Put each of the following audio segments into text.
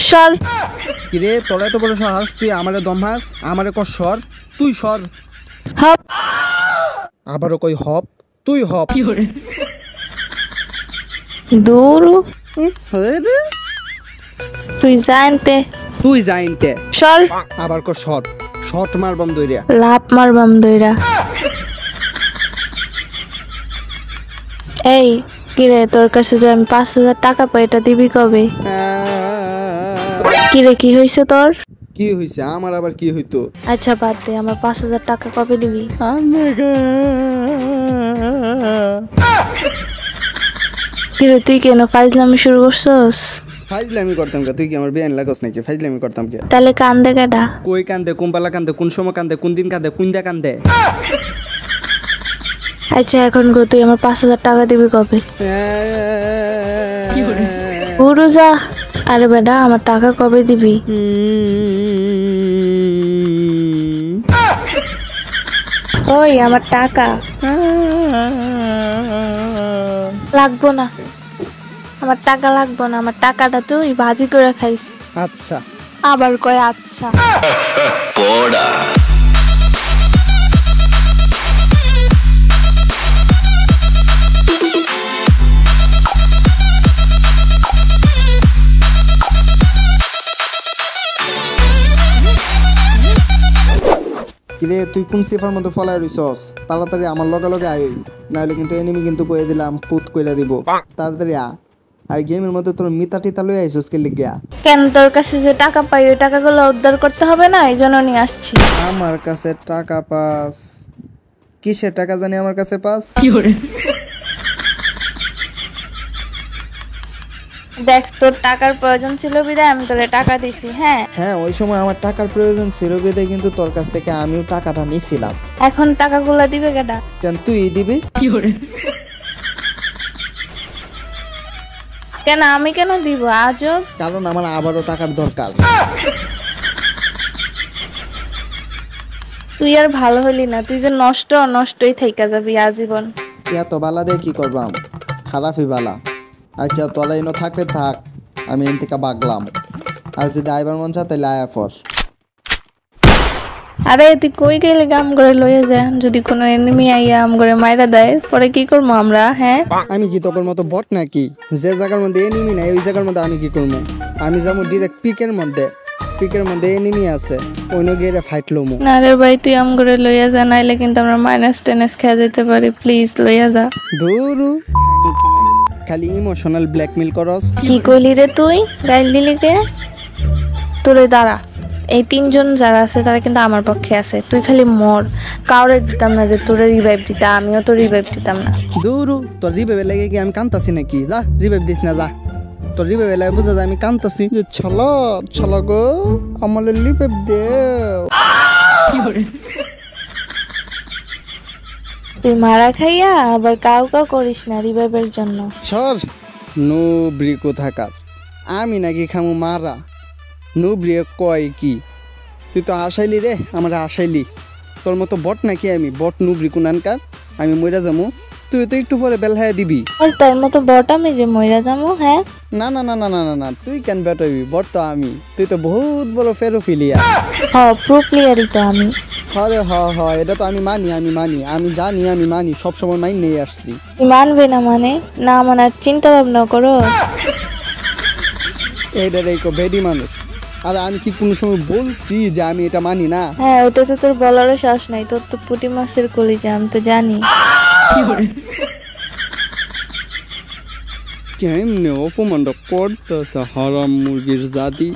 সর। কিরে তোর এত বড় সাহস, তুই আমারে দমহাস, আমারে কর সর, তুই সর। হপ। আবারও কই হপ, তুই হপ। দূর রে, তুই জানতে তুই যাইনতে সর। আবার কর সর, শট মারবাম দইরা। লাভ মারবাম দইরা। এই কিরে, তোর কাছে যে আমি 5,000 টাকা পাই, এটা দিবি কবে? কিরে, কি হয়েছে তোর? কি হইছে আমার, আবার কি হইতো? আচ্ছা বাদ দে, আমার 5,000 টাকা কবে দিবি? কিরে, তুই কেন ফাইজলামি শুরু করছস? ফাইজলামি করতাম কে? তুই কি আমার বেআইন লাগস নাকি? ফাইজলামি করতাম কে? তাহলে কান্দে কেডা? কই কান্দে, কোন পালা কান্দে, কোন সময় কান্দে, কোন দিন কান্দে, কোন দা কান্দে? আচ্ছা এখন গো, তুই আমার 5,000 টাকা দিবি কবে? পুরো যা। আরে বেটা, আমার টাকা কবে দিবি? ওই আমার টাকা লাগবো না, আমার টাকা লাগবো না, আমার টাকাটা তুই ভাজি করে খাইস। আচ্ছা। আবার কয় আচ্ছা। কিরে তুই কোন সিফার মধ্যে ফলাই রইছস? তাড়াতাড়ি আমার লগে লগে আয়, নাহলে কিন্তু এনিমি কিন্তু কয়ে দিলাম পুত কইলা দিব। তাড়াতাড়ি আ। আর গেমের মধ্যে তোর মিতা টিতা লই আইছস কে লিগা? কেন, তোর কাছে যে টাকা পাই ওই টাকাগুলো উদ্ধার করতে হবে না, এই জন্য নিয়ে আসছি। আমার কাছে টাকা পাস? কিসের টাকা জানি আমার কাছে পাস? দেখ, তোর টাকার প্রয়োজন ছিল বিধায় আমি তোরে টাকা দিছি। হ্যাঁ হ্যাঁ, ওই সময় আমার টাকার প্রয়োজন ছিল বিদে কিন্তু তোর কাছ থেকে আমিও টাকাটা নিছিলাম। এখন টাকাগুলো দিবে কেডা? কেন তুই দিবি? কেন আমি কেন দিব আজব? কারণ আমার আবারও টাকার দরকার। তুই আর ভালো হলি না, তুই যে নষ্টই থাইকা যাবি আজীবন। এত বালা দিয়ে কি করবাম? খারাপই বালা। আচ্ছা তোরা এনে থাকলে থাক, আমি এন থেকে বাগলাম। আর যদি আইবার মন চা তাহলে আয়া ফর। আরে তুই কই গেলে আম করে লয়ে যায়, যদি কোনো এনিমি আইয়া আম করে মাইরা দেয় পরে কি করবো আমরা? হ্যাঁ আমি কি তোর মতো বট নাকি? যে জায়গার মধ্যে এনিমি নাই ওই জায়গার মধ্যে আমি কি করবো? আমি যাবো ডিরেক্ট পিকের মধ্যে, পিকের মধ্যে এনিমি আছে, অন্য গিয়ে ফাইট লমু। না রে ভাই, তুই আম করে লইয়া যা, নাইলে কিন্তু আমরা -10 খেয়ে যেতে পারি। প্লিজ লইয়া যা। দূরু খালি ইমোশনাল ব্ল্যাকমেল করস। কি কইলি রে তুই? গাইল দিলি কে? তোরে দাঁড়া, এই 3জন যারা আছে তারা কিন্তু আমার পক্ষে আছে। তুই খালি মর, কাউরে দিতাম না যে তোরে রিভাইভ দিতা, আমিও তো রিভাইভ দিতাম না। দূরু তোর রিভাইভ লাগে কি আমি কান্তাছি নাকি? যা রিভাইভ দিস না, যা। তোর রিভাইভ লাগে বুঝা যায় আমি কান্তাছি। ছলা ছলা গো, আমার রিভাইভ দেও। তুই মারা খাইয়া আবার কাউ করিস না রিভাইভের জন্য। সর নুব্রি কোথাকার, আমি নাকি খামু মারা? নুব্রি কয় কি? তুই তো আসাইলি রে, আমরা আসাইলি। তোর মতো বট নাকি আমি? বট নুব্রি কুনানকার, আমি মইরা যামু, তুই তো একটু পরে বেলহায়া দিবি। আর তোর মতো বট আমি যে মইরা যাবো? হ্যাঁ না না না না না না না, তুই কেন বেট হইবি? বট তো আমি, তুই তো বহুত বড় ফেরোফিলিয়া। হ, প্রো প্লেয়ারই তো আমি। হরে হ, এটা তো আমি মানি, আমি জানি, আমি মানি, সবসময় মাইন নিয়ে আসছি। তুই মানবে না মানে? না মানার চিন্তা ভাবনা করো? এইটা রেখো বেডি মানুষ। আর আমি কি কোনো সময় বলছি যে আমি এটা মানি না? হ্যাঁ, ওটা তো তোর বলারও সাহস নাই, তোর তো পুঁটি মাছের কলিজা, আমি তো জানি। কেমনে অপমানটা করতেছে হারাম মুরগির জাতি।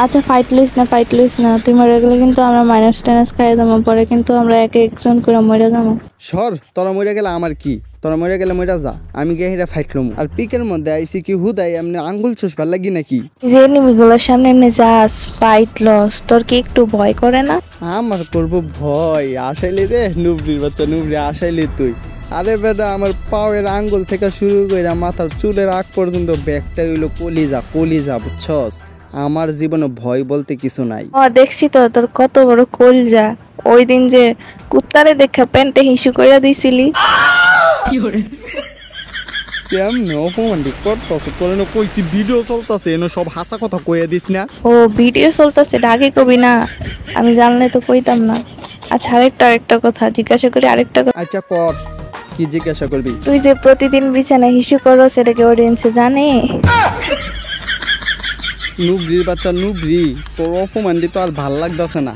আচ্ছা ফাইট লইস না, তুই মরে গেলে কিন্তু আমরা -10 খাই যাবো, পরে কিন্তু আমরা একজন করে মরে যাবো। সর, তোরা মরে গেলে আমার কি? তোরা মরে গেলে মরে যা, আমি গিয়ে হিরা ফাইট লমু। আর পিকের মধ্যে আইসি কি হুদাই এমনি আঙ্গুল চুষবার লাগি নাকি? যে এনিমিগুলোর সামনে এমনি যাস, ফাইট লস, তোর কি একটু ভয় করে না? আমার করবো ভয়? আসাইলি রে নুবরির বাচ্চা, নুবরি আসাইলি তুই। আরে বেটা, আমার পায়ের আঙ্গুল থেকে শুরু করে মাথার চুলের আগ পর্যন্ত ব্যাগটা হইলো কলিজা, বুঝছস? আমার জীবনে ভয় বলতে কিছু নাই। দেখছি তো তোর কত বড় কলজা। ওই দিন যে কুত্তারে দেখা প্যান্টে হিসু কইরা দিছিলি। কেমনে অপমান করতেছে তোর এনে কইছি ভিডিও চলতেছে এনে সব হাসা কথা কইয়া দিস না। ও ভিডিও চলতেছে, আগে কবি না, আমি জানলে তো কইতাম না। আচ্ছা আরেকটা কথা জিজ্ঞাসা করি, আরেকটা কথা। আচ্ছা কর, কি জিজ্ঞাসা করবি? তুই যে প্রতিদিন বিছানায় হিসু করো সেটা কি অডিয়েন্সে জানে? নুবরির বাচ্চা নুবরি, তোর অপমান দি তো আর ভাল লাগতেছে না।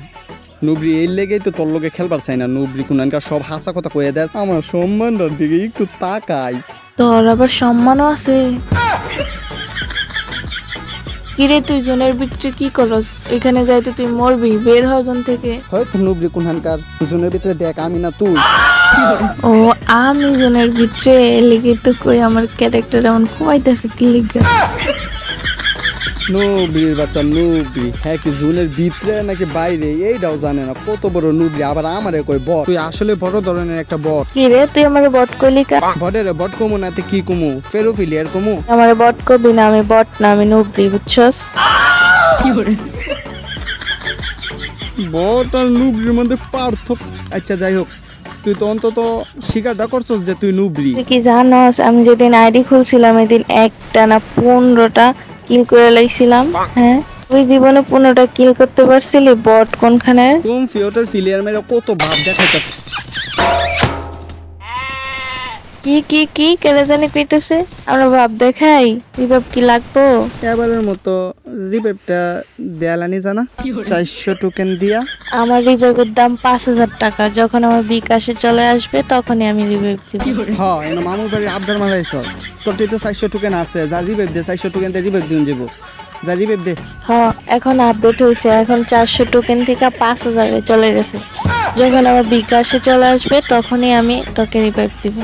নুবরি এই লেগেই তো তোর লোকে খেলবার চাই না। নুবরি কোনখানকার সব হাসা কথা কয়ে দেয়। আমার সম্মানটার দিকে একটু তাকাইস। তোর আবার সম্মানও আছে? কিরে তুই জনের ভিতরে কি করস? এখানে যাইতে তুই মরবি, বের হ জন থেকে। হয়তো নুবরি কোনখানকার জনের ভিতরে দেখ, আমি না তুই। ও আমি জনের ভিতরে লেগে তো কই আমার ক্যারেক্টার এমন খুয়াইতেছে কি লিগা? নুবরির বাচ্চা নুবরি, হ্যাঁ কি জুনের ভিতরে নাকি বাইরে এইটাও জানে না। কত বড় নুবরি, আবার আমারে কই বট। তুই আসলে বড় ধরনের একটা বট। কি রে তুই আমার বট কইলি কা? বটের বট কমু না কি কমু? ফেরোফিলিয়ার কমু? আমার বট কবি না, আমি বট না, আমি নুবরি, বুঝছস? বট আর নুবরির মধ্যে পার্থক্য। আচ্ছা যাই হোক, তুই তো অন্তত স্বীকারটা করছস যে তুই নুবরি। তুই কি জানস আমি যেদিন আইডি খুলছিলাম এদিন একটা না 15টা কিল করে লাইছিলাম? হ্যাঁ তুই জীবনে 15টা কিল করতে পারছিলি? বট কোনখানে? তুমি ফিওটার ফিলিয়ার মেরে কত ভাব দেখাইতাছে। কি কি কি কেন জানি কইতেছে আমরা ভাব দেখাই? রিভাব কি লাগবো? এবারের মতো রিপেপটা দেয়ালানি জানা 400 টোকেন দিয়া। আমার রিভাইভের দাম 5000 টাকা, যখন আমার বিকাশে চলে আসবে তখনই আমি রিভাইভ দিব। হ্যাঁ এনে মামুর বাড়ি আবদার মারাইছ। তোর তো 400 টোকেন আছে, যা রিপেপ দে। 400 টোকেন দিয়ে রিপেপ দিন যাব। যা রিপেপ দে। হ্যাঁ এখন আপডেট হয়েছে, এখন 400 টোকেন থেকে 5000 এ চলে গেছে। যখন আমার বিকাশে চলে আসবে তখনই আমি তোকে রিভাইভ দিব।